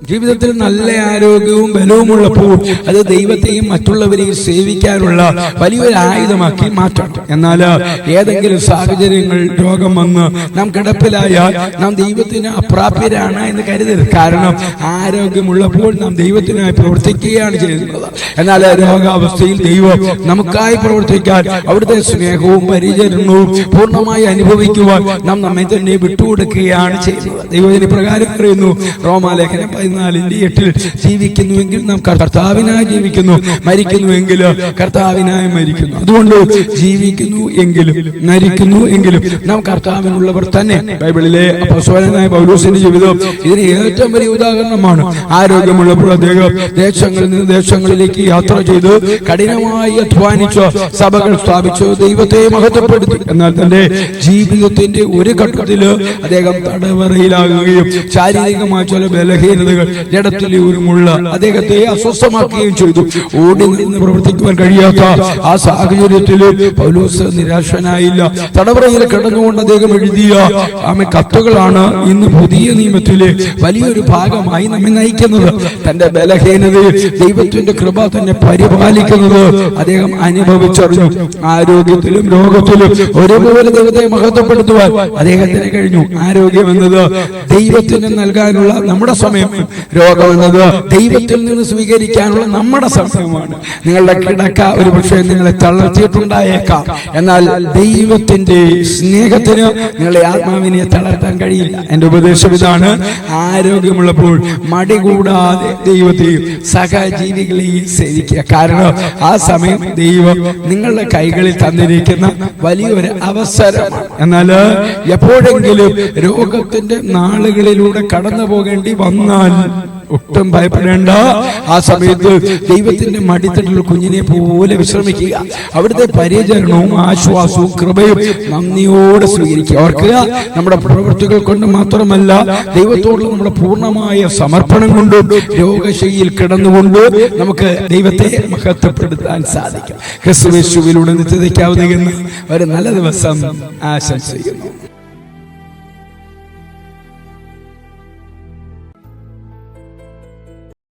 ജീവിതത്തിൽ നല്ല ആരോഗ്യവും ബലവുമുള്ളപ്പോൾ അത് ദൈവത്തെയും മറ്റുള്ളവരെയും സേവിക്കാനുള്ള വലിയൊരു ആയുധമാക്കി മാറ്റണം. എന്നാൽ ഏതെങ്കിലും സാഹചര്യങ്ങൾ രോഗം വന്ന് നാം കിടപ്പിലായാൽ നാം ദൈവത്തിന് അപ്രാപ്യരാണ് എന്ന് കരുതരുത്. കാരണം ആരോഗ്യമുള്ളപ്പോൾ നാം ദൈവത്തിനായി പ്രവർത്തിക്കുകയാണ് ചെയ്യുന്നത്. എന്നാൽ രോഗാവസ്ഥയിൽ ദൈവം നമുക്കായി പ്രവർത്തിക്കാൻ അവിടുത്തെ സ്നേഹവും പരിചരണവും പൂർണ്ണമായി അനുഭവിക്കുവാൻ നാം നമ്മെ തന്നെ വിട്ടുകൊടുക്കുകയാണ് ചെയ്യുന്നത്. ദൈവത്തിന് പ്രകാരം പറയുന്നു, റോമാലേഖനം 14:8 ജീവിക്കുന്നുവെങ്കിൽ നാം കർത്താവിനായി ജീവിക്കുന്നു, മരിക്കുന്നുവെങ്കിൽ കർത്താവിനായി മരിക്കുന്നു. അതുകൊണ്ട് ജീവിക്കുന്നു എങ്കിലും മരിക്കുന്നു എങ്കിലും നാം കർത്താവിനുള്ളവർ തന്നെ. ബൈബിളിലെ അപ്പോസ്തലനായ പൗലോസിന്റെ ജീവിതം ഇതിന് ഏറ്റവും വലിയ ഉദാഹരണമാണ്. ആരോഗ്യമുള്ളപ്പോൾ അദ്ദേഹം ദേശങ്ങളിൽ നിന്ന് ദേശങ്ങളിലേക്ക് യാത്ര ചെയ്ത് കഠിനമായി അധ്വാനിച്ച് സഭകൾ സ്ഥാപിച്ചു, ദൈവത്തെ മഹത്വപ്പെടുത്തി. എന്നാൽ തന്റെ ജീവിതത്തിന്റെ ഒരു ഘട്ടത്തില് അദ്ദേഹം തടവറയിലാകുകയും ശാരീരികമായ ചില ബലഹീനതകൾ ജഡത്തിലൂരുമുള്ള അദ്ദേഹത്തെ അസ്വസ്ഥമാക്കുകയും ചെയ്തു. ഓടി നിന്ന് പ്രവർത്തിക്കുവാൻ കഴിയാത്ത ആ സാഹചര്യത്തിൽ പൗലോസ് നിരാശനായില്ല. തടവറയിൽ കിടന്നുകൊണ്ട് അദ്ദേഹം എഴുതിയ കത്തുകളാണ് ഇന്ന് പുതിയ നിയമത്തിലെ വലിയൊരു ഭാഗമായി നമ്മെ നയിക്കുന്നത്. തന്റെ ബലഹീനതയിൽ ദൈവത്തിന്റെ കൃപ തന്നെ പരിപാലിക്കുന്നത് അദ്ദേഹം അനുഭവിച്ചറിഞ്ഞു. ആരോഗ്യത്തിലും രോഗത്തിലും ഒരുപോലെ ദൈവത്തെ മഹത്വപ്പെടുത്തുവാൻ അദ്ദേഹത്തിന് കഴിഞ്ഞു. ആരോഗ്യം എന്നത് ദൈവത്തിന് നൽകാനുള്ള നമ്മുടെ സമയം, രോഗം എന്നത് ദൈവത്തിൽ നിന്ന് സ്വീകരിക്കാനുള്ള നമ്മുടെ സമയമാണ്. നിങ്ങളുടെ കിടക്ക ഒരു പക്ഷേ നിങ്ങളെ തളർത്തിയിട്ടുണ്ടായേക്കാം. എന്നാൽ ദൈവത്തിന്റെ സ്നേഹത്തിന് നിങ്ങളെ ആത്മാവിനെ തളർത്താൻ കഴിയില്ല. എന്റെ ഉപദേശം ഇതാണ്: ആരോഗ്യമുള്ളപ്പോൾ മടി കൂടാതെ ദൈവത്തെയും സഹജീവികളെയും സേവിക്കുക. കാരണം ആ സമയം ദൈവം നിങ്ങളുടെ കൈകളിൽ തന്നിരിക്കുന്ന വലിയൊരു അവസരമാണ്. എന്നാൽ എപ്പോഴെങ്കിലും രോഗത്തിന്റെ നാളുകളിലൂടെ കടന്നു പോകേണ്ടി വന്നാൽ ഒട്ടും ഭയപ്പെടേണ്ട. ആ സമയത്ത് ദൈവത്തിന്റെ മടിത്തട്ടിൽ കുഞ്ഞിനെ പോലെ വിശ്രമിക്കുക. അവിടുത്തെ പരിചരണവും ആശ്വാസവും കൃപയും നന്ദിയോടെ സ്വീകരിക്കുക. ഓർക്കുക, നമ്മുടെ പ്രവൃത്തികൾ കൊണ്ട് മാത്രമല്ല, ദൈവത്തോടുള്ള നമ്മുടെ പൂർണ്ണമായ സമർപ്പണം കൊണ്ടും രോഗശൈലിയിൽ കിടന്നുകൊണ്ട് നമുക്ക് ദൈവത്തെ മഹത്വപ്പെടുത്താൻ സാധിക്കും. ക്രിസ്തുയേശുവിലൂടെ നിത്യതയ്ക്കാവുന്ന ഒരു നല്ല ദിവസം ആശംസിക്കുന്നു.